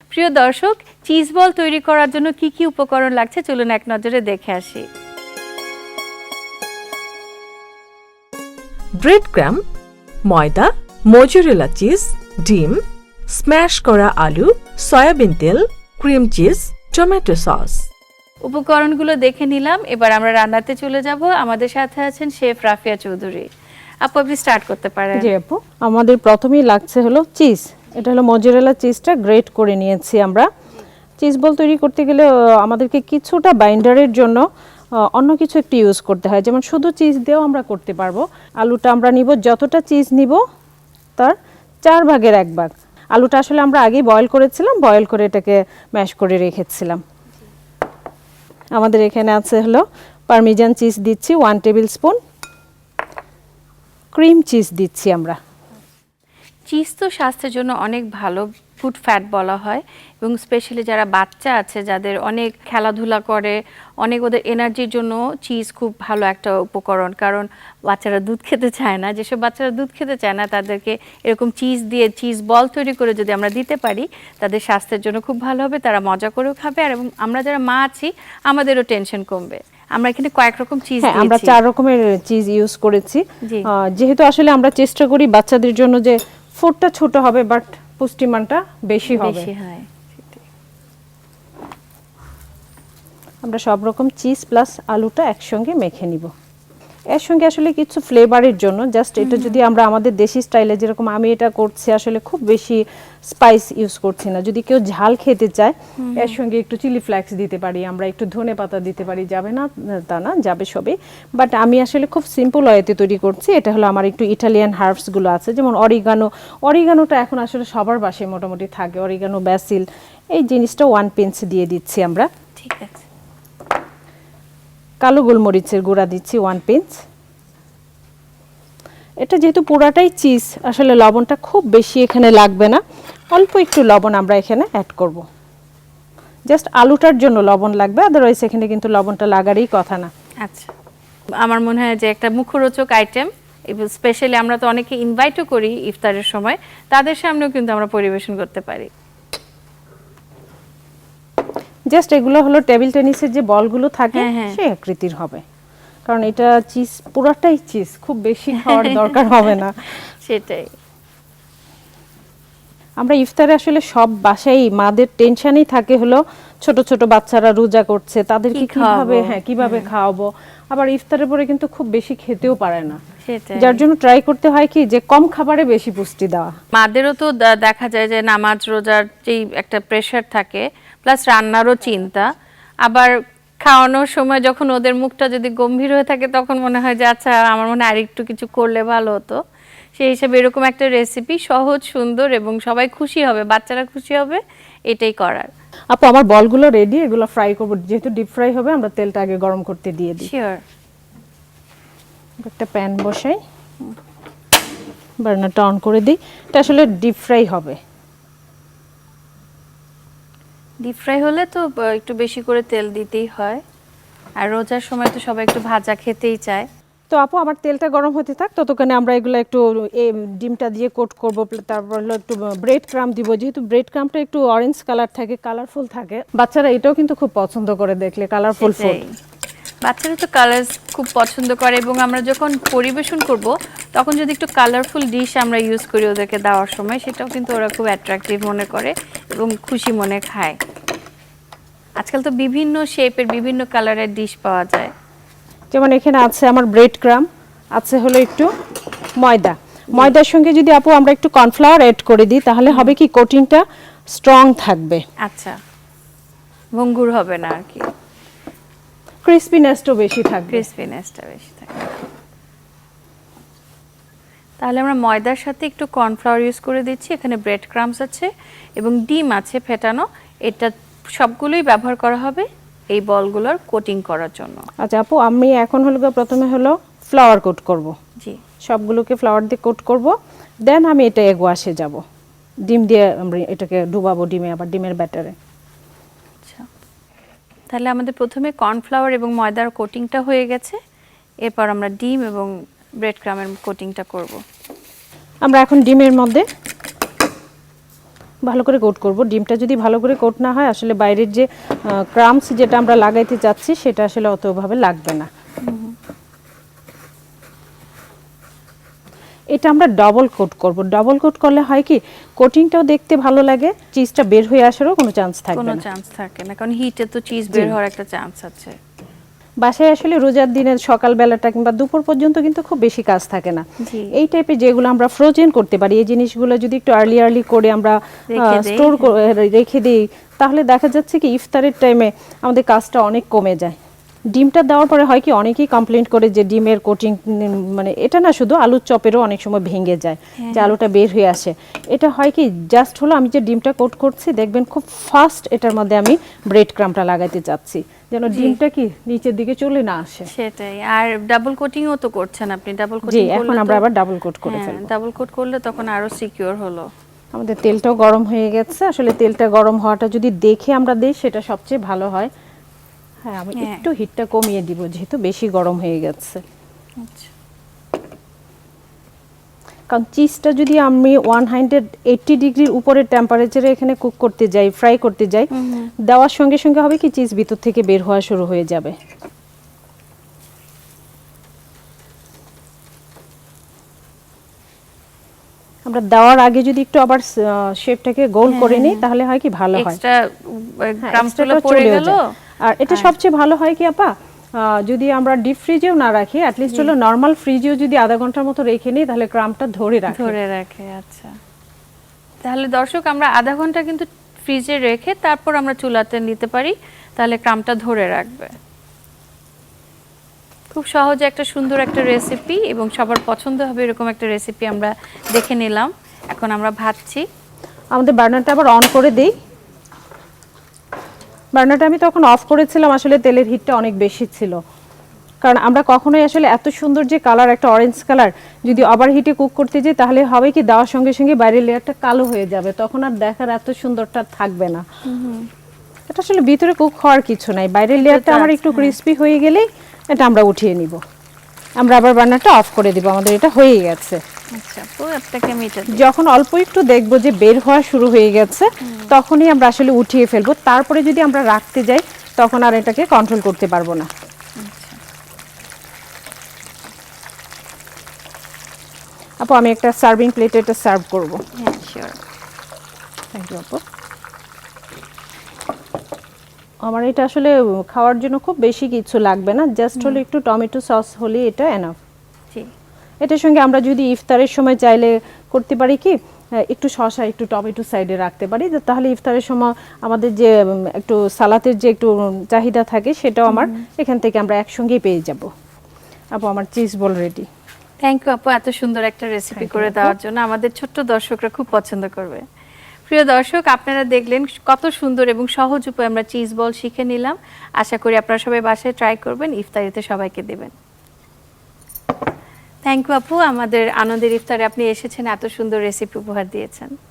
প্রিয় দর্শক, cheese ball তৈরি করার জন্য কি কি উপকরণ লাগছে চলুন এক নজরে দেখে আসি। ব্রেড ক্রাম, ময়দা, মোজারেলা চিজ, ডিম, স্ম্যাশ করা আলু, সয়াবিন তেল, ক্রিম চিজ, টমেটো সস। উপকরণগুলো দেখে নিলাম, এবার আমরা রান্নাতে চলে যাব। আমাদের সাথে আছেন শেফ রাফিয়া চৌধুরী। আপু, আপনি স্টার্ট করতে পারেন। জি আপু, আমাদের প্রথমেই লাগছে হলো চিজ। এটা হলো মোজারেলা চিজটা গ্রেট করে নিয়েছি আমরা। চিজ বল তৈরি করতে গেলে আমাদেরকে কিছুটা বাইন্ডারের জন্য অন্য কিছু একটু ইউজ করতে হয়, যেমন শুধু চিজ দিয়েও আমরা করতে পারবো। আলুটা আমরা নিব, যতটা চিজ নিব তার 4 ভাগের 1 ভাগ। আলুটা আসলে আমরা আগেই বয়েল করেছিলাম, বয়েল করে এটাকে ম্যাশ করে রেখেছিলাম। আমাদের এখানে আছে হলো পারমিজান চিজ দিচ্ছি 1 টেবিল স্পুন, ক্রিম চিজ দিচ্ছি আমরা। চিজ তো স্বাস্থ্যের জন্য অনেক ভালো, ফুড ফ্যাট বলা হয়, এবং স্পেশালি যারা বাচ্চা আছে, যাদের অনেক খেলাধুলা করে, অনেক ওদের এনার্জির জন্য চিজ খুব ভালো একটা উপকরণ। কারণ বাচ্চারা দুধ খেতে চায় না, যেসব বাচ্চারা দুধ খেতে চায় না তাদেরকে এরকম চিজ দিয়ে চিজ বল তৈরি করে যদি আমরা দিতে পারি, তাদের স্বাস্থ্যের জন্য খুব ভালো হবে, তারা মজা করেও খাবে। আর এবং আমরা যারা মা আছি আমাদেরও টেনশন কমবে। আমরা এখানে কয়েক রকম চিজ দিয়েছি, আমরা 4 রকমের চিজ ইউজ করেছি। যেহেতু আসলে আমরা চেষ্টা করি বাচ্চাদের জন্য যে ফুডটা ছোট হবে বাট পুষ্টিমানটা বেশি হবে। আমরা সব রকম চিজ প্লাস আলুটা একসঙ্গে মেখে নিব। এর সঙ্গে আসলে কিছু ফ্লেভারের জন্য জাস্ট এটা যদি আমরা আমাদের দেশি স্টাইলে, যেরকম আমি এটা করছি, আসলে খুব বেশি স্পাইস ইউজ করছি না। যদি কেউ ঝাল খেতে চায় এর সঙ্গে একটু চিলি ফ্লেক্স দিতে পারি, আমরা একটু ধনে পাতা দিতে পারি, যাবে না তা না, যাবে সবই। বাট আমি আসলে খুব সিম্পল ওয়েতে তৈরি করছি। এটা হলো আমার একটু ইটালিয়ান হার্বসগুলো আছে, যেমন অরিগানোটা এখন আসলে সবার বাসায় মোটামুটি থাকে। অরিগানো, ব্যাসিল, এই জিনিসটা 1 পিঞ্চ দিয়ে দিচ্ছি আমরা। ঠিক আছে। কালো গোলমরিচের গুঁড়া দিচ্ছি 1 পিঞ্চ। এটা যেহেতু পুরাটাই চিজ, আসলে লবণটা খুব বেশি এখানে লাগবে না, অল্প একটু লবণ আমরা এখানে অ্যাড করব। জাস্ট আলুটার জন্য লবণ লাগবে, আদারওয়াইজ এখানে কিন্তু লবণটা লাগারই কথা না। আচ্ছা, আমার মনে হয় যে একটা মুখরোচক আইটেম, স্পেশালি আমরা তো অনেকে ইনভাইটও করি ইফতারের সময়, তাদের সামনেও কিন্তু আমরা পরিবেশন করতে পারি। জাস্ট এগুলো হলো টেবিল টেনিসের যে বলগুলো থাকে সেই আকৃতির হবে, কারণ এটা চিজ, পুরাটাই চিজ, খুব বেশি খাওয়ার দরকার হবে না। সেটাই। আমরা ইফতারে আসলে সব বাসায় মাদের টেনশনই থাকে হলো ছোট ছোট বাচ্চারা রোজা করছে, তাদেরকে কিভাবে খাওয়াবো। আবার ইফতারের পরে কিন্তু খুব বেশি খেতেও পারে না, যার জন্য ট্রাই করতে হয় কি যে কম খাবারে বেশি পুষ্টি দেওয়া। মাদেরও তো দেখা যায় যে নামাজ রোজার যেই একটা প্রেশার থাকে, প্লাস রান্নারও চিন্তা, আবার খাওয়ানোর সময় যখন ওদের মুখটা যদি গম্ভীর হয়ে থাকে তখন মনে হয় যে আচ্ছা, আমার মনে হয় আরেকটু কিছু করলে ভালো হতো। সেই হিসেবে এরকম একটা রেসিপি সহজ, সুন্দর এবং সবাই খুশি হবে, বাচ্চারা খুশি হবে, এটাই করার। আপু, আমার বলগুলো রেডি, এগুলো ফ্রাই করব। যেহেতু ডিপ ফ্রাই হবে, আমরা তেলটা আগে গরম করতে দিয়ে দিই। শিওর। একটা প্যান বসাই, বার্নারটা অন করে দিই। এটা আসলে ডিপ ফ্রাই হবে। ডিপ ফ্রাই হলে তো একটু বেশি করে তেল দিতেই হয়, আর রোজার সময় তো সবাই একটু ভাজা খেতেই চায়। তো আপু, আমার তেলটা গরম হতে থাক, ততক্ষণে আমরা এগুলো একটু ডিমটা দিয়ে কোট করব। তারপর হলো একটু ব্রেড ক্রাম্ব দিব, যেহেতু ব্রেড ক্রাম্বটা একটু অরেঞ্জ কালার থাকে, কালারফুল থাকে। বাচ্চারা এটাও কিন্তু খুব পছন্দ করে দেখলে, কালারফুল ফুড। বাচ্চারা তো কালার খুব পছন্দ করে, এবং আমরা যখন পরিবেশন করব তখন যদি একটু কালারফুল ডিশ আমরা ইউজ করি ওদেরকে দেওয়ার সময়, সেটাও কিন্তু ওরা খুব অ্যাট্রাকটিভ মনে করে এবং খুশি মনে খায়। আজকাল তো বিভিন্ন শেপের, বিভিন্ন কালারের ডিশ পাওয়া যায়। যেমন এখানে আছে আমার ব্রেড ক্রাম্ব, আছে হলো একটু ময়দা। ময়দার সঙ্গে যদি আপু আমরা একটু কর্নফ্লাওয়ার অ্যাড করে দিই, তাহলে হবে কি কোটিংটা স্ট্রং থাকবে। আচ্ছা, ভঙ্গুর হবে না আর কি, ক্রিসপিনেসটাও বেশি থাকবে। তাহলে আমরা ময়দার সাথে একটু কর্নফ্লাওয়ার ইউজ করে দিচ্ছি। এখানে ব্রেড ক্রাম্বস আছে এবং ডিম আছে ফেটানো, এটা সবগুলোই ব্যবহার করা হবে এই বলগুলোর কোটিং করার জন্য। আচ্ছা আপু, আমি এখন হলো প্রথমে হলো ফ্লাওয়ার কোট করব। জি, সবগুলোকে ফ্লাওয়ার দিয়ে কোট করব, দেন আমি এটা এগ ওয়াশে যাব। ডিম দিয়ে আমরা এটাকে ডুবাবো ডিমে, আবার ডিমের ব্যাটারে। আচ্ছা, তাহলে আমাদের প্রথমে কর্নফ্লাওয়ার এবং ময়দার কোটিংটা হয়ে গেছে, এরপর আমরা ডিম এবং ব্রেড ক্রামের কোটিংটা করব। আমরা এখন ডিমের মধ্যে ভালো করে কোট করব। ডিমটা যদি ভালো করে কোট না হয় আসলে বাইরের যে ক্রামস যেটা আমরা লাগাইতে চাচ্ছি সেটা আসলে অতভাবে লাগবে না। এটা আমরা ডবল কোট করব। ডবল কোট করলে হয় কি কোটিংটাও দেখতে ভালো লাগে, চিজটা বের হয়ে আসারও কোনো চান্স থাকবে কোনো না। চান্স থাকে না, কারণ হিটে তো চিজ বের হওয়ার একটা চান্স আছে। বাসায় আসলে রোজার দিনে সকালবেলাটা কিংবা দুপুর পর্যন্ত কিন্তু খুব বেশি কাজ থাকে না। জি। এই টাইপের যেগুলো আমরা ফ্রোজেন করতে পারি, এই জিনিসগুলো যদি একটু আর্লি করে আমরা রেখে দেই, স্টোর রেখে দিই, তাহলে দেখা যাচ্ছে কি ইফতারের টাইমে আমাদের কাজটা অনেক কমে যায়। ডিমটা দেওয়ার পরে হয় কি অনেকেই কমপ্লেইন করে যে ডিমের কোটিং মানে এটা না, শুধু আলুর চপেরও অনেক সময় ভেঙে যায়, যে আলুটা বের হয়ে আসে। এটা হয় কি জাস্ট হলো আমি যে ডিমটা কোট করছি দেখবেন খুব ফাস্ট এটার মধ্যে আমি ব্রেড ক্রামটা লাগাইতে চাচ্ছি, যেন ডিমটা কি নিচের দিকে চলে না আসে। সেটাই। আর ডাবল কোটিংও তো করছেন আপনি, ডাবল জি, কোটিং এখন আমরা আবার ডাবল কোট করে ফেলবো। ডাবল কোট করলে তখন আরো সিকিউর হলো। আমাদের তেলটাও গরম হয়ে গেছে। আসলে তেলটা গরম হওয়াটা যদি দেখে আমরা দিই সেটা সবচেয়ে ভালো হয়। হ্যাঁ, আমি একটু হিটটা কমিয়ে দিব যেহেতু বেশি গরম হয়ে গেছে। আচ্ছা। কারণ চিজটা যদি আমি 180 ডিগ্রির উপরের টেম্পারেচারে এখানে কুক করতে যাই, ফ্রাই করতে যাই, দেওয়ার সঙ্গে সঙ্গে হবে কি চিজ ভিতর থেকে বের হওয়া শুরু হয়ে যাবে। আমরা দেওয়ার আগে যদি একটু আবার শেপটাকে গোল করে নিই তাহলে হয় কি ভালো হয়। এক্সট্রা ক্রামসগুলো extra টা পড়ে চলেও গেল। যায়। আর এটা সবচেয়ে ভালো হয় কি আপা, যদি আমরা ডিপ ফ্রিজেও না রাখি, অ্যাটলিস্ট হলো নরমাল ফ্রিজেও যদি আধা ঘন্টার মতো রেখে নিই তাহলে ক্রামটা ধরে রাখে। ধরে রাখে, আচ্ছা। তাহলে দর্শক আমরা আধা ঘন্টা কিন্তু ফ্রিজে রেখে তারপর আমরা চুলাতে নিতে পারি, তাহলে ক্রামটা ধরে রাখবে। খুব সহজে একটা সুন্দর একটা রেসিপি এবং সবার পছন্দ হবে এরকম একটা রেসিপি আমরা দেখে নিলাম। এখন আমরা ভাজছি। আমাদের বার্নারটা আবার অন করে দেই। বার্নারটা আমি তখন অফ করেছিলাম, আসলে তেলের হিটটা অনেক বেশি ছিল। কারণ আমরা কখনোই আসলে এত সুন্দর যে কালার, একটা অরেঞ্জ কালার, যদি ওভার হিটে কুক করতে যাই তাহলে হবে কি দেওয়ার সঙ্গে সঙ্গে বাইরের লেয়ারটা কালো হয়ে যাবে, তখন আর দেখার এত সুন্দরটা থাকবে না। এটা আসলে ভিতরে কুক হওয়ার কিছু নাই, বাইরের লেয়ারটা আমার একটু ক্রিস্পি হয়ে গেলেই এটা আমরা উঠিয়ে নিব। আমরা আবার বার্নারটা অফ করে দিব, আমাদের এটা হয়ে গেছে। আচ্ছা, তো আপনাকে আমি এটা দিই। যখন অল্প একটু দেখবো যে বের হওয়া শুরু হয়ে গেছে তখনই আমরা আসলে উঠিয়ে ফেলবো। তারপরে যদি আমরা রাখতে যাই তখন আর এটাকে কন্ট্রোল করতে পারবো না। আপু আমি একটা সার্ভিং প্লেটে এটা সার্ভ করব। হ্যাঁ, শিওর। থ্যাংক ইউ আপু। আমার এটা আসলে খাওয়ার জন্য খুব বেশি কিছু লাগবে না, জাস্ট হলো একটু টমেটো সস হলে এটা এনাফ। জি। এটার সঙ্গে আমরা যদি ইফতারের সময় চাইলে করতে পারি কি একটু শসা একটু টমেটো সাইডে রাখতে পারি, তাহলে ইফতারের সময় আমাদের যে একটু সালাতের যে একটু চাহিদা থাকে সেটাও আমার এখান থেকে আমরা একসঙ্গেই পেয়ে যাব। আপু আমার cheese ball ready. Thank you আপু, এত সুন্দর একটা রেসিপি করে দেওয়ার জন্য। আমাদের ছোট্ট দর্শকরা খুব পছন্দ করবে। প্রিয় দর্শক, আপনারা দেখলেন কত সুন্দর এবং সহজ উপায়ে আমরা চিজ বল শিখে নিলাম। আশা করি আপনারা সবাই বাসায় ট্রাই করবেন, ইফতারিতে সবাইকে দেবেন। থ্যাংক ইউ আপু, আমাদের আনন্দের ইফতারে আপনি এসেছেন, এত সুন্দর রেসিপি উপহার দিয়েছেন।